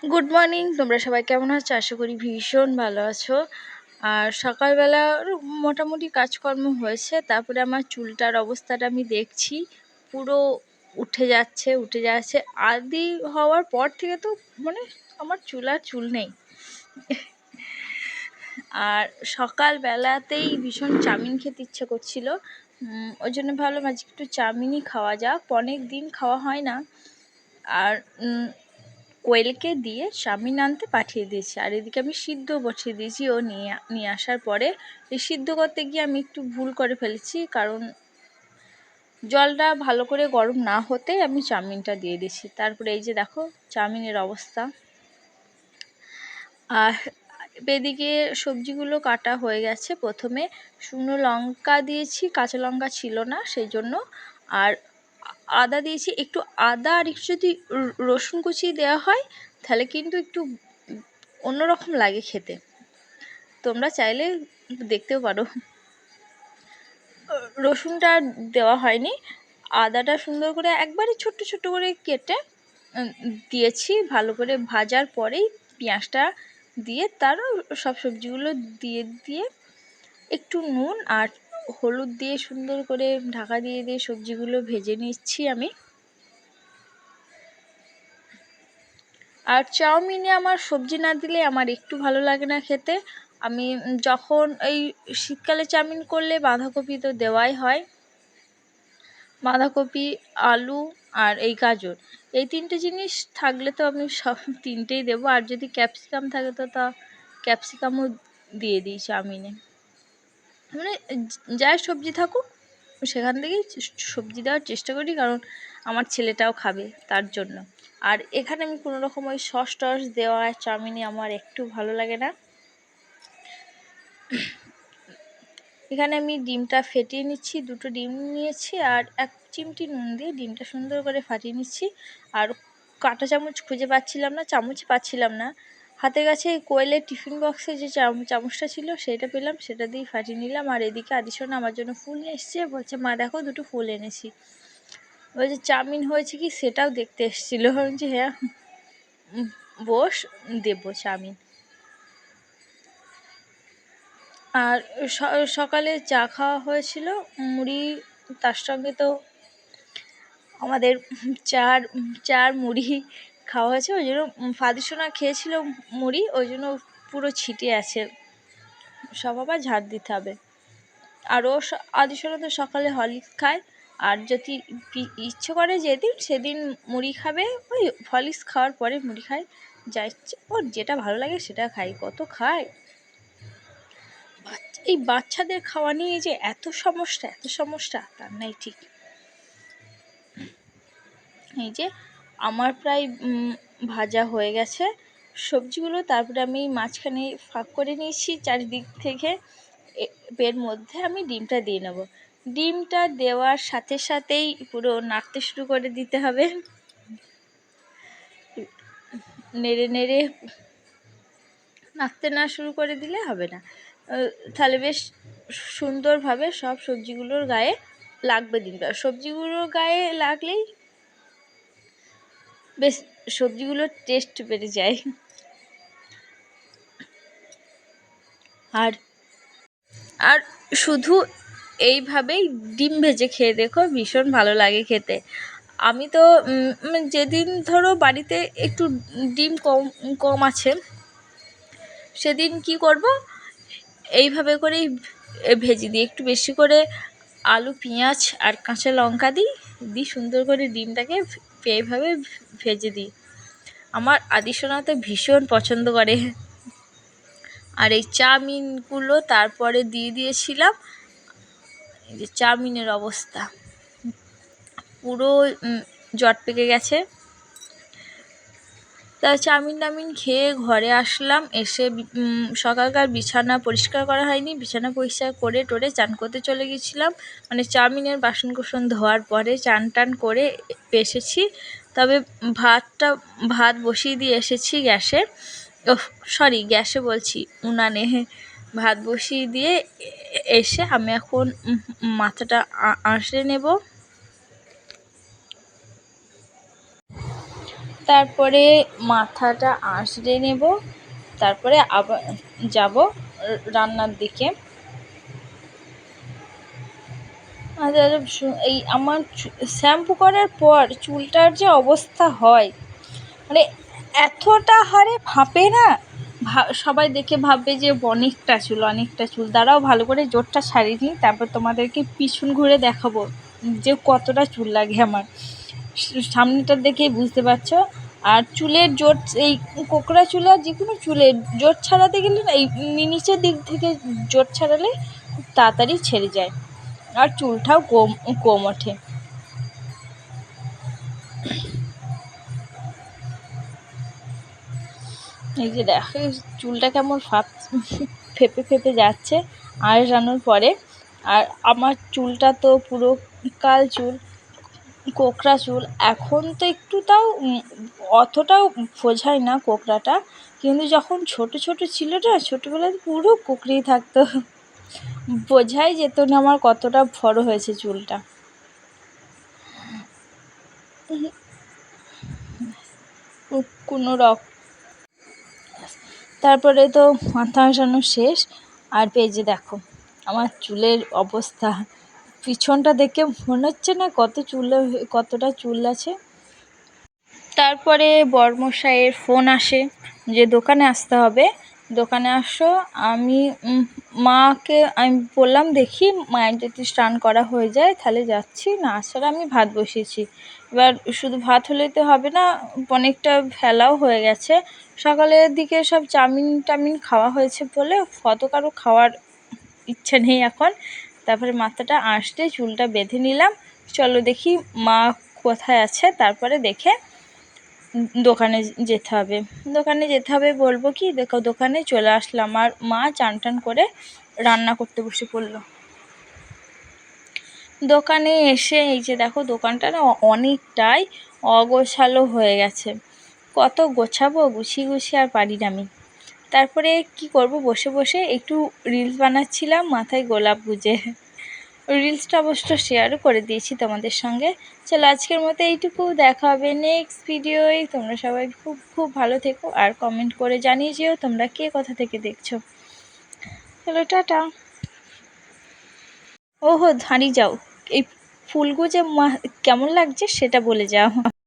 Good morning. তোমরা সবাই কেমন আছো? আশা করি ভীষণ ভালো আছো। আর সকালবেলা মোটামুটি কাজকর্ম হয়েছে, তারপরে আমার চুলটার অবস্থাটা আমি দেখছি, পুরো উঠে যাচ্ছে। আদি হওয়ার পর থেকে তো মানে আমার চুল আর চুল নেই। আর সকালবেলাতেই ভীষণ চাউমিন খেতে ইচ্ছে করছিল, ওই জন্য ভাবলাম আজকে একটু চাউমিনই খাওয়া যাক, অনেক দিন খাওয়া হয় না। আর কোয়েলকে দিয়ে চাউমিন আনতে পাঠিয়ে দিয়েছি, আর এদিকে আমি সিদ্ধ বসিয়ে দিয়েছি। ও নিয়ে আসার পরে এই সিদ্ধ করতে গিয়ে আমি একটু ভুল করে ফেলেছি, কারণ জলটা ভালো করে গরম না হতেই আমি চাউমিনটা দিয়ে দিয়েছি। তারপরে এই যে দেখো চাউমিনের অবস্থা। আর এদিকে সবজিগুলো কাটা হয়ে গেছে। প্রথমে শুকনো লঙ্কা দিয়েছি, কাঁচা লঙ্কা ছিল না সেই জন্য। আর আদা দিয়েছি, একটু আদা আর একটু যদি রসুন কুচি দেওয়া হয় তাহলে কিন্তু একটু অন্যরকম লাগে খেতে। তোমরা চাইলে দেখতেও পারো। রসুনটা দেওয়া হয়নি, আদাটা সুন্দর করে একবারে ছোট্ট ছোট্ট করে কেটে দিয়েছি। ভালো করে ভাজার পরেই পেঁয়াজটা দিয়ে তারও সব সবজিগুলো দিয়ে একটু নুন আর হলুদ দিয়ে সুন্দর করে ঢাকা দিয়ে সবজিগুলো ভেজে নিচ্ছি আমি। আর চাউমিনে আমার সবজি না দিলে আমার একটু ভালো লাগে না খেতে। আমি যখন এই শীতকালে চাউমিন করলে বাঁধাকপি তো দেওয়াই হয়, বাঁধাকপি, আলু আর এই গাজর, এই তিনটে জিনিস থাকলে তো আমি সব তিনটেই দেবো। আর যদি ক্যাপসিকাম থাকে তো তা ক্যাপসিকামও দিয়ে দিই চাউমিনে। মানে যাই সবজি থাকুক সেখান থেকেই সবজি দেওয়ার চেষ্টা করি, কারণ আমার ছেলেটাও খাবে তার জন্য। আর এখানে আমি কোনো রকম ওই সস টস দেওয়া চাউমিনে আমার একটু ভালো লাগে না। এখানে আমি ডিমটা ফেটিয়ে নিচ্ছি, দুটো ডিম নিয়েছি আর এক চিমটি নুন দিয়ে ডিমটা সুন্দর করে ফাটিয়ে নিচ্ছি। আর কাঁটা চামচ খুঁজে পাচ্ছিলাম না, চামচ পাচ্ছিলাম না, হাতের কাছে কোয়েলের টিফিন বক্সে যে চামচটা ছিল সেটা পেলাম, সেটা দিয়ে ফাটিয়ে নিলাম। আর এদিকে আদিশোনা আমার জন্য ফুল নিয়ে এসছে, বলছে মা দেখো দুটো ফুল এনেছি। বলছে চাউমিন হয়েছে কি সেটাও দেখতে এসেছিলো। বলছি হ্যাঁ বস, দেবো চাউমিন। আর সকালে চা খাওয়া হয়েছিল, মুড়ি, তার সঙ্গে তো আমাদের চার মুড়ি খাওয়া হয়েছে। ওই জন্য ফাদিসোনা খেয়েছিল মুড়ি, ওই জন্য পুরো ছিটে আছে, সব আবার ঝাড় দিতে হবে। আর ও আদিসোনা তো সকালে হরলিক্স খায়, আর যদি ইচ্ছে করে যেদিন সেদিন মুড়ি খাবে, ওই হরলিক্স খাওয়ার পরে মুড়ি খায়, যা ইচ্ছে ওর যেটা ভালো লাগে সেটা খায়, কত খায়। এই বাচ্চাদের খাওয়া নিয়ে যে এত সমস্যা তার নাই ঠিক। এই যে আমার প্রায় ভাজা হয়ে গেছে সবজিগুলো, তারপরে আমি মাঝখানে ফাঁক করে নিয়েছি চারিদিক থেকে। এর মধ্যে আমি ডিমটা দিয়ে নেব। ডিমটা দেওয়ার সাথে সাথেই পুরো নাড়তে শুরু করে দিতে হবে, নেড়ে নেড়ে নাড়তে না শুরু করে দিলে হবে না, তাহলে বেশ সুন্দরভাবে সব সবজিগুলোর গায়ে লাগবে ডিমটা। সবজিগুলোর গায়ে লাগলেই বেশ সবজিগুলোর টেস্ট বেড়ে যায়। আর আর শুধু এইভাবেই ডিম ভেজে খেয়ে দেখো, ভীষণ ভালো লাগে খেতে। আমি তো যেদিন ধরো বাড়িতে একটু ডিম কম আছে সেদিন কি করব, এইভাবে করেই ভেজে দিই, একটু বেশি করে আলু, পেঁয়াজ আর কাঁচা লঙ্কা দিই সুন্দর করে ডিমটাকে এইভাবে ভেজে দিই। আমার আদিসোনা তো ভীষণ পছন্দ করে। আর এই চাউমিনগুলো তারপরে দিয়ে দিয়েছিলাম। এই যে চাউমিনের অবস্থা পুরো জট পেকে গেছে। তা চাউমিন খেয়ে ঘরে আসলাম, এসে সকালকার বিছানা পরিষ্কার করা হয়নি, বিছানা পরিষ্কার করে টোরে চান করতে চলে গেছিলাম। মানে চাউমিনের বাসনকোসন ধোয়ার পরে চান টান করে এসেছি। তবে ভাত বসিয়ে দিয়ে এসেছি গ্যাসে, গ্যাসে বলছি উনানে, ভাত বসিয়ে দিয়ে এসে আমি এখন মাথাটা আঁচড়ে নেব। তারপরে মাথাটা আঁচড়ে নেব, তারপরে আবার যাব রান্নার দিকে। এই আমার শ্যাম্পু করার পর চুলটার যে অবস্থা হয়, মানে এতটা হারে ফাঁপে না, সবাই দেখে ভাববে যে অনেকটা চুল। দাঁড়াও ভালো করে জোরটা ছাড়িয়ে নিই, তারপর তোমাদেরকে পিছন ঘুরে দেখাবো যে কতটা চুল লাগে আমার। সামনেটা দেখেই বুঝতে পারছো। আর চুলের জোর, এই কোকড়া চুল আর যে কোনো চুলের জোর ছাড়াতে গেলে না, এই নিচের দিক থেকে জোর ছাড়ালে খুব তাড়াতাড়ি ছেড়ে যায়, আর চুলটাও কম ওঠে। এই যে দেখো চুলটা কেমন ফেপে যাচ্ছে আঁচড়ানোর পরে। আর আমার চুলটা তো পুরো কাল চুল, কোকড়া চুল। এখন তো একটু তাও অতটাও বোঝায় না কোকড়াটা, কিন্তু যখন ছোট ছিল না, ছোটোবেলায় পুরো কোকড়েই থাকতো, বোঝাই যেত না আমার কতটা বড় হয়েছে চুলটা। কোনো তারপরে তো মাথা আঁচড়ানো শেষ। আর পেজে দেখো আমার চুলের অবস্থা, পিছনটা দেখে মনে হচ্ছে না কতটা চুল আছে। তারপরে বরমশাইয়ের ফোন আসে যে দোকানে আসতে হবে, দোকানে আসো। মাকে আমি বললাম দেখি মায়ের যদি স্নান করা হয়ে যায় তাহলে যাচ্ছি, না ছাড়া আমি ভাত বসিয়েছি। এবার শুধু ভাত হলেই তো হবে না, অনেকটা ভেলাও হয়ে গেছে। সকালের দিকে সব চাউমিন খাওয়া হয়েছে বলে কত কারো খাওয়ার ইচ্ছে নেই এখন। তারপরে মাথাটা আঁচড়ে চুলটা বেঁধে নিলাম। চলো দেখি মা কোথায় আছে, তারপরে দেখে দোকানে যেতে হবে বলবো কি, দেখো দোকানে চলে আসলাম। আর মা চান টান করে রান্না করতে বসে পড়লো। দোকানে এসে এই যে দেখো দোকানটা না অনেকটাই অগোছালো হয়ে গেছে। কত গোছাবো, গুছিয়ে আর পারি না আমি। তারপরে কি করব, বসে একটু রিলস বানাচ্ছিলাম মাথায় গোলাপ গুজে। রিলসটা অবশ্য শেয়ারও করে দিয়েছি তোমাদের সঙ্গে। চলো আজকের মতো এইটুকু, দেখা হবে নেক্সট ভিডিওয়। তোমরা সবাই খুব ভালো থেকো, আর কমেন্ট করে জানিয়ে যেও তোমরা কে কোথা থেকে দেখছো। চলো টাটা। ওহো ধাঁড়ি যাও, এই ফুলগুজে কেমন লাগছে সেটা বলে যাও।